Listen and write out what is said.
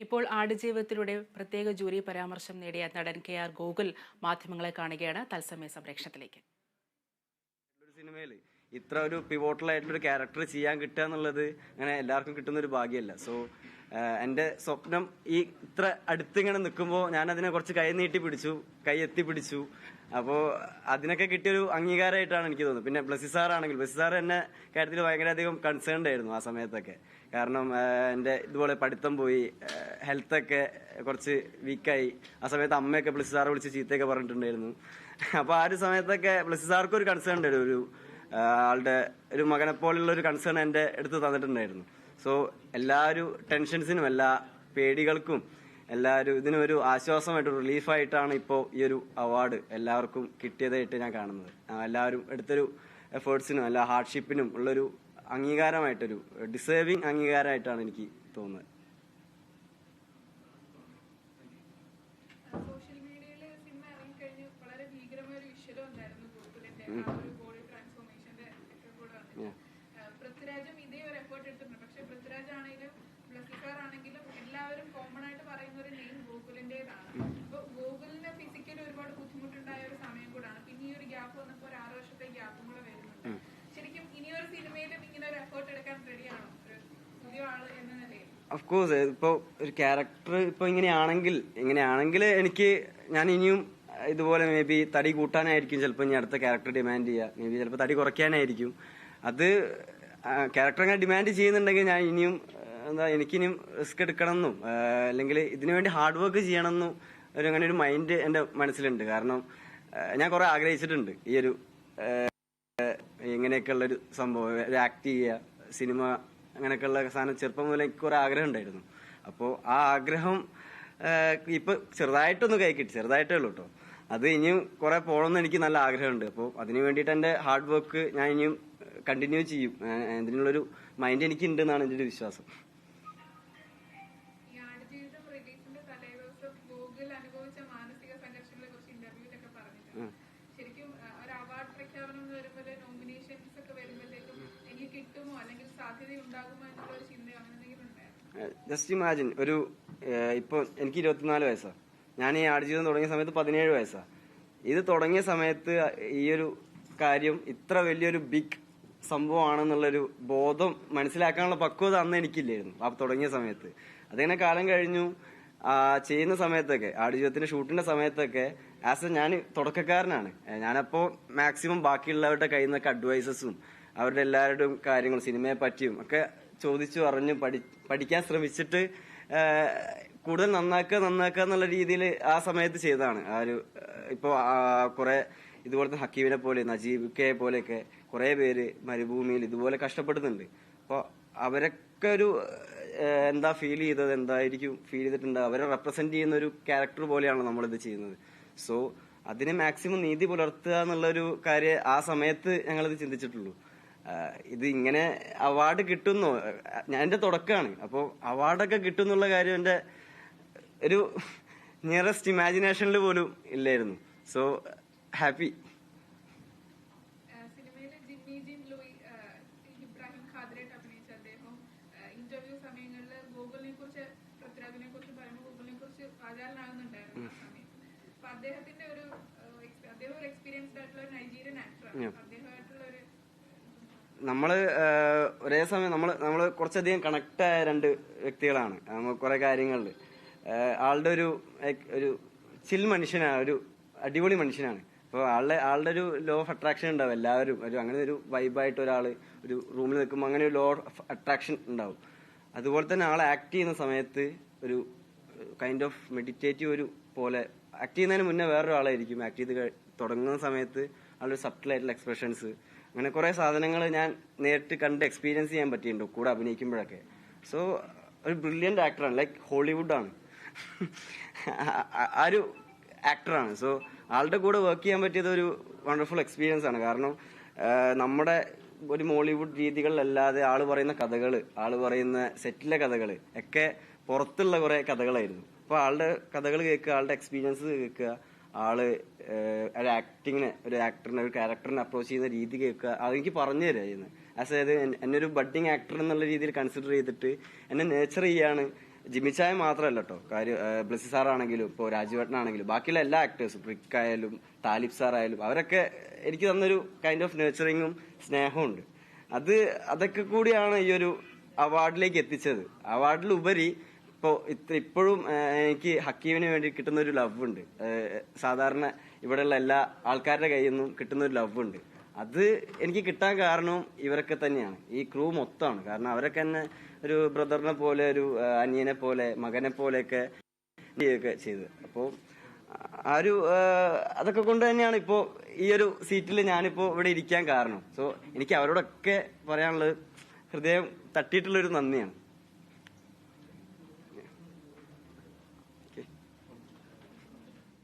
ഇപ്പോൾ ആടുജീവിതത്തിലൂടെ പ്രത്യേക ജൂറി പരാമർശം നേടിയ നടൻ KR ഗോകുൽ മാധ്യമങ്ങളെ കാണുകയാണ്. തത്സമയ സംപ്രേക്ഷണത്തിലേക്ക്. സിനിമയില് ഇത്ര ഒരു പിവോട്ടൽ ആയിട്ടുള്ള ക്യാരക്ടർ ചെയ്യാൻ കിട്ടുക എന്നുള്ളത് അങ്ങനെ എല്ലാവർക്കും കിട്ടുന്ന ഒരു ഭാഗ്യമല്ല. സോ എന്റെ സ്വപ്നം ഈ ഇത്ര അടുത്തിങ്ങനെ നിൽക്കുമ്പോൾ ഞാൻ അതിനെ കുറച്ച് കൈ എത്തി പിടിച്ചു. അപ്പോൾ അതിനൊക്കെ കിട്ടിയൊരു അംഗീകാരമായിട്ടാണ് എനിക്ക് തോന്നുന്നത്. പിന്നെ ബ്ലസ്സി സാർ എന്നെ കാര്യത്തിൽ ഭയങ്കരധികം കൺസേൺഡ് ആയിരുന്നു ആ സമയത്തൊക്കെ. കാരണം എന്റെ ഇതുപോലെ പഠിത്തം പോയി, ഹെൽത്തൊക്കെ കുറച്ച് വീക്കായി. ആ സമയത്ത് അമ്മയൊക്കെ ബ്ലസ്സി സാറെ വിളിച്ച് ചീത്തയൊക്കെ പറഞ്ഞിട്ടുണ്ടായിരുന്നു. അപ്പൊ ആ ഒരു സമയത്തൊക്കെ ബ്ലസ്സി സാർക്കും ഒരു കൺസേൺ ഉണ്ടായിരുന്നു, ഒരു ആളുടെ ഒരു മകനെ പോലുള്ള ഒരു കൺസേൺ എന്റെ അടുത്ത് തന്നിട്ടുണ്ടായിരുന്നു. സോ എല്ലാ ഒരു ടെൻഷൻസിനും എല്ലാ പേടികൾക്കും എല്ലാവരും ഇതിനൊരു ആശ്വാസമായിട്ട് റിലീഫായിട്ടാണ് ഇപ്പോൾ ഈ ഒരു അവാർഡ് എല്ലാവർക്കും കിട്ടിയതായിട്ട് ഞാൻ കാണുന്നത്. എല്ലാവരും എടുത്തൊരു എഫേർട്സിനും എല്ലാ ഹാർഡ്ഷിപ്പിനും ഉള്ളൊരു അംഗീകാരമായിട്ടൊരു ഡിസേർവിംഗ് അംഗീകാരമായിട്ടാണ് എനിക്ക് തോന്നുന്നത്. സോഷ്യൽ മീഡിയയിൽ സിനിമ ഇറങ്ങിക്കഴിഞ്ഞ് വളരെ ഭീകരമായ ഒരു വിഷ്വലും ഉണ്ടായിരുന്നു ഗോകുലിന്റെ ആ ഒരു ബോഡി ട്രാൻസ്ഫോർമേഷന്റെ ഒക്കെ കൂടെ വന്നിട്ട്. പൃഥ്വിരാജും ഇതേ ഒരു എഫേർട്ട് എടുത്തിട്ടുണ്ട്. പക്ഷെ പൃഥ്വിരാജ് ആണെങ്കിലും ബ്ലസ്സി സാർ ആണെങ്കിലും എല്ലാവരും കോമൺ ആയിട്ട് പറയുന്ന ഒരു നെയിം ഗോകുലിന്റേതാണ്. അപ്പൊ ഗോകുലിന് ഫിസിക്കലി ഒരുപാട് ബുദ്ധിമുട്ടുണ്ടായ ഒരു സമയം കൂടാണ്. പിന്നെ ഈ ഒരു ഗ്യാപ്പ് വന്നപ്പോൾ ഒരു 6 വർഷത്തെ ഗ്യാപ്പും കൂടെ വരുന്നുണ്ട്. ശരിക്കും ഇനിയൊരു സിനിമയിലും ഇങ്ങനെ ഒരു എഫേർട്ട് എടുക്കാൻ റെഡിയാണോ ഒരു പുതിയ ആള് എന്ന നിലയിൽ? ഓഫ്കോഴ്സ് ഇപ്പൊ ഒരു ക്യാരക്ടർ ഇപ്പൊ ഇങ്ങനെയാണെങ്കിൽ എനിക്ക് ഞാൻ ഇനിയും ഇതുപോലെ മേ ബി തടി കൂട്ടാനായിരിക്കും ചിലപ്പോൾ ഇനി അടുത്ത ക്യാരക്ടർ ഡിമാൻഡ് ചെയ്യുക. മേ ബി ചിലപ്പോൾ തടി കുറയ്ക്കാനായിരിക്കും. അത് ക്യാരക്ടർ അങ്ങനെ ഡിമാൻഡ് ചെയ്യുന്നുണ്ടെങ്കിൽ ഞാൻ ഇനിയും എനിക്കിനിയും റിസ്ക് എടുക്കണമെന്നും അല്ലെങ്കിൽ ഇതിനു വേണ്ടി ഹാർഡ് വർക്ക് ചെയ്യണമെന്നും അങ്ങനെ ഒരു മൈൻഡ് എന്റെ മനസ്സിലുണ്ട്. കാരണം ഞാൻ കുറെ ആഗ്രഹിച്ചിട്ടുണ്ട് ഈ ഒരു ഇങ്ങനെയൊക്കെയുള്ള ഒരു സംഭവം, ഒരു ആക്ട് ചെയ്യുക, സിനിമ, അങ്ങനെയൊക്കെയുള്ള സാധനം ചെറുപ്പം മുതലേ എനിക്ക് കുറെ ആഗ്രഹം ഉണ്ടായിരുന്നു. അപ്പോൾ ആ ആഗ്രഹം ഇപ്പൊ ചെറുതായിട്ടൊന്ന് കൈ കിട്ടി, ചെറുതായിട്ടേ ഉള്ളൂ കേട്ടോ. അത് ഇനിയും കുറെ പോകണമെന്ന് എനിക്ക് നല്ല ആഗ്രഹമുണ്ട്. അപ്പോൾ അതിനു വേണ്ടിയിട്ട് എന്റെ ഹാർഡ് വർക്ക് ഞാൻ ഇനിയും കണ്ടിന്യൂ ചെയ്യും. ഇതിനുള്ളൊരു മൈൻഡ് എനിക്ക് ഉണ്ട് എന്നാണ് എന്റെ ഒരു വിശ്വാസം. ശരിക്കും ഒരു അവാർഡ് പ്രഖ്യാപനം എന്ന് വരുമ്പോൾ നോമിനേഷൻസ് ഒക്കെ വരുമ്പോഴത്തേക്കും എനിക്ക് കിട്ടുമോ അല്ലെങ്കിൽ സാധ്യത ഉണ്ടാകുമോ എന്നുള്ള ഒരു ചിന്തയോ അങ്ങനെ എന്തെങ്കിലും ഉണ്ടായിരുന്നു? ജസ്റ്റ് ഇമാജിൻ, ഒരു ഇപ്പൊ എനിക്ക് 24 വയസ്സാണ്. ഞാൻ ഈ ആടുജീവിതം തുടങ്ങിയ സമയത്ത് 17 വയസ്സാണ്. ഇത് തുടങ്ങിയ സമയത്ത് ഈ ഒരു കാര്യം ഇത്ര വലിയൊരു ബിഗ് സംഭവമാണെന്നുള്ളൊരു ബോധം മനസ്സിലാക്കാനുള്ള പക്വത അന്ന് എനിക്കില്ലായിരുന്നു ആ തുടങ്ങിയ സമയത്ത്. അതിങ്ങനെ കാലം കഴിഞ്ഞു ചെയ്യുന്ന സമയത്തൊക്കെ, ആടുജീവിതത്തിന്റെ ഷൂട്ടിന്റെ സമയത്തൊക്കെ ഞാൻ തുടക്കക്കാരനാണ്. ഞാനപ്പോ മാക്സിമം ബാക്കിയുള്ളവരുടെ കയ്യിൽ നിന്നൊക്കെ അഡ്വൈസസും അവരുടെ എല്ലാവരുടെയും കാര്യങ്ങളും സിനിമയെ പറ്റിയും ഒക്കെ ചോദിച്ചു അറിഞ്ഞു പഠിക്കാൻ ശ്രമിച്ചിട്ട് കൂടുതൽ നന്നാക്കുക എന്നുള്ള രീതിയിൽ ആ സമയത്ത് ചെയ്തതാണ്. ആ ഒരു ഇപ്പോ കുറെ ഇതുപോലത്തെ ഹക്കീമിനെ പോലെ, നജീബ് കെ പോലെയൊക്കെ കുറെ പേര് മരുഭൂമിയിൽ ഇതുപോലെ കഷ്ടപ്പെടുന്നുണ്ട്. അപ്പൊ അവരൊക്കെ ഒരു എന്താ ഫീൽ ചെയ്തത്, എന്തായിരിക്കും ഫീൽ ചെയ്തിട്ടുണ്ട്, അവരെ റെപ്രസെന്റ് ചെയ്യുന്ന ഒരു ക്യാരക്ടർ പോലെയാണ് നമ്മളിത് ചെയ്യുന്നത്. സോ അതിന് മാക്സിമം നീതി പുലർത്തുക എന്നുള്ളൊരു കാര്യം ആ സമയത്ത് ഞങ്ങളിത് ചിന്തിച്ചിട്ടുള്ളൂ. ഇത് ഇങ്ങനെ അവാർഡ് കിട്ടുന്നോ, ഞാൻ എന്റെ തുടക്കമാണ്. അപ്പോൾ അവാർഡൊക്കെ കിട്ടുന്നുള്ള കാര്യം എന്റെ ഒരു നിയറസ്റ്റ് ഇമാജിനേഷനിൽ പോലും ഇല്ലായിരുന്നു. So happy. ഇന്റർവ്യൂ സമയങ്ങളിൽ ഗോകുലിനെ കുറിച്ച്, പൃഥ്വിരാജിനെ കുറിച്ച് പറയുമ്പോൾ ഗോകുലിനെ കുറിച്ച് വാചാലനാകുന്നുണ്ടായിരുന്നു ആ സമയത്ത്. അപ്പൊ അദ്ദേഹത്തിന്റെ ഒരു എക്സ്പീരിയൻസ്ഡ് ആയിട്ടുള്ള ഒരു നൈജീരിയൻ ആക്ടറാണ്. അദ്ദേഹമായിട്ടുള്ള ഒരു ഒരേ സമയം നമ്മള് കുറച്ചധികം കണക്ട് ആയ രണ്ട് വ്യക്തികളാണ്. കുറെ കാര്യങ്ങളില് ആളുടെ ഒരു ചിൽ മനുഷ്യനാണ്, ഒരു അടിപൊളി മനുഷ്യനാണ്. അപ്പോൾ ആളുടെ ഒരു ലോ ഓഫ് അട്രാക്ഷൻ ഉണ്ടാവും. എല്ലാവരും അങ്ങനെ ഒരു വൈബായിട്ട് ഒരാള് ഒരു റൂമിൽ നിൽക്കുമ്പോൾ അങ്ങനെ ഒരു ലോ ഓഫ് അട്രാക്ഷൻ ഉണ്ടാവും. അതുപോലെ തന്നെ ആളെ ആക്ട് ചെയ്യുന്ന സമയത്ത് ഒരു കൈൻഡ് ഓഫ് മെഡിറ്റേറ്റീവ് ഒരു പോലെ ആക്ട് ചെയ്യുന്നതിന് മുന്നേ വേറൊരാളായിരിക്കും. ആക്ട് ചെയ്ത് തുടങ്ങുന്ന സമയത്ത് ആളൊരു സബ്റ്റിലായിട്ടുള്ള എക്സ്പ്രഷൻസ്, അങ്ങനെ കുറെ സാധനങ്ങൾ ഞാൻ നേരിട്ട് കണ്ട് എക്സ്പീരിയൻസ് ചെയ്യാൻ പറ്റിയിട്ടുണ്ട് കൂടെ അഭിനയിക്കുമ്പോഴൊക്കെ. സോ ഒരു ബ്രില്യന്റ് ആക്ടറാണ്, ലൈക്ക് ഹോളിവുഡാണ് ആ ഒരു ആക്ടറാണ്. സോ ആളുടെ കൂടെ വർക്ക് ചെയ്യാൻ പറ്റിയത് ഒരു വണ്ടർഫുൾ എക്സ്പീരിയൻസ് ആണ്. കാരണം നമ്മുടെ ഒരു മോളിവുഡ് രീതികളിലല്ലാതെ ആള് പറയുന്ന കഥകള്, ആള് പറയുന്ന സെറ്റിലെ കഥകള് ഒക്കെ പുറത്തുള്ള കുറെ കഥകളായിരുന്നു. അപ്പൊ ആളുടെ കഥകൾ കേൾക്കുക, ആളുടെ എക്സ്പീരിയൻസ് കേൾക്കുക, ആള് ഒരു ആക്ടിങ്ങിനെ, ഒരു ആക്ടറിനെ, ഒരു ക്യാരക്ടറിനെ അപ്രോച്ച് ചെയ്യുന്ന രീതി കേൾക്കുക, അതെനിക്ക് പറഞ്ഞു തരായിരുന്നു. അതായത് എന്നെ ഒരു ബഡ്ഡിങ് ആക്ടർ എന്നുള്ള രീതിയിൽ കൺസിഡർ ചെയ്തിട്ട് എന്നെ നേച്ചർ ചെയ്യാണ് ജിമിച്ചായ മാത്രമല്ല കേട്ടോ കാര്യം, ബ്ലസ്സി സാറാണെങ്കിലും ഇപ്പോൾ രാജുവേട്ടനാണെങ്കിലും ബാക്കിയുള്ള എല്ലാ ആക്ടേഴ്സും റിക്ക് ആയാലും താലിബ് സാർ ആയാലും അവരൊക്കെ എനിക്ക് തന്നൊരു കൈൻഡ് ഓഫ് നേച്ചറിങ്ങും സ്നേഹവും ഉണ്ട്. അതൊക്കെ കൂടിയാണ് ഈ ഒരു അവാർഡിലേക്ക് എത്തിച്ചത്. അവാർഡിലുപരി ഇപ്പോഴും എനിക്ക് ഹക്കീമിന് വേണ്ടി കിട്ടുന്ന ഒരു ലവ് ഉണ്ട്. സാധാരണ ഇവിടെയുള്ള എല്ലാ ആൾക്കാരുടെ കയ്യിൽ നിന്നും കിട്ടുന്ന ഒരു ലവ് ഉണ്ട്. അത് എനിക്ക് കിട്ടാൻ കാരണവും ഇവരൊക്കെ തന്നെയാണ്, ഈ ക്രൂ മൊത്തമാണ്. കാരണം അവരൊക്കെ തന്നെ ഒരു ബ്രദറിനെ പോലെ, ഒരു അനിയനെ പോലെ, മകനെ പോലെയൊക്കെ ചെയ്ത്. അപ്പോൾ അതൊക്കെ കൊണ്ട് തന്നെയാണ് ഇപ്പോൾ ഈ ഒരു സീറ്റിൽ ഞാനിപ്പോൾ ഇവിടെ ഇരിക്കാൻ കാരണം. സോ എനിക്ക് അവരോടൊക്കെ പറയാനുള്ളത് ഹൃദയം തട്ടിയിട്ടുള്ളൊരു നന്ദിയാണ്.